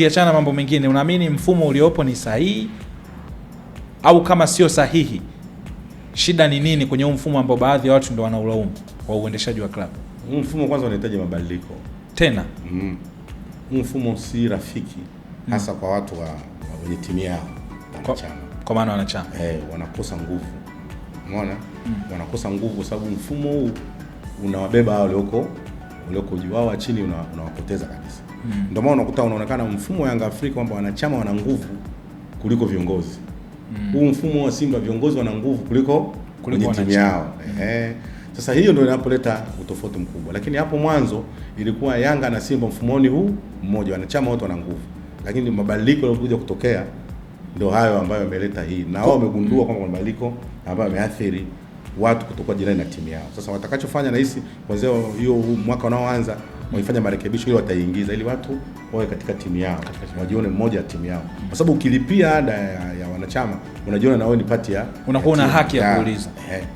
Kiachana mambo mengine, unaamini mfumo uliopo ni sahihi au kama sio sahihi, shida ni nini kwenye huu mfumo ambao baadhi ya watu ndio wanaulaumu kwa uendeshaji wa klabu? Mfumo kwanza unahitaji mabadiliko. Tena mfumo si rafiki hasa kwa watu wenye timu yao wanachama. Kwa maana wanachama wanakosa nguvu. Umeona? Wanakosa nguvu kwa sababu mfumo huu unawabeba hao walioko juu, wao chini unawapoteza kabisa. Ndio maana unaonekana mfumo wa Yanga Afrika kwamba wanachama wana nguvu kuliko viongozi. Huu mfumo wa Simba viongozi wana nguvu kuliko timu yao. Sasa hiyo ndio inapoleta utofauti mkubwa. Lakini hapo mwanzo ilikuwa Yanga na Simba mfumoni huu mmoja, wanachama wote wana nguvu. Lakini mabadiliko yalikuja kutokea ndio hayo ambayo yameleta hii. Na wao wamegundua kwamba mabadiliko ambayo yameathiri watu kutokuwa jirani na timu yao. Sasa watakachofanya na hisi kwanza hiyo mwaka unaoanza waifanya marekebisho ili wataingiza ili watu wawe katika timu yao, wajione mmoja ya timu yao. Kwa sababu ukilipia ada ya wanachama unajiona na wewe ni pati ya unakuwa una haki ya kuuliza.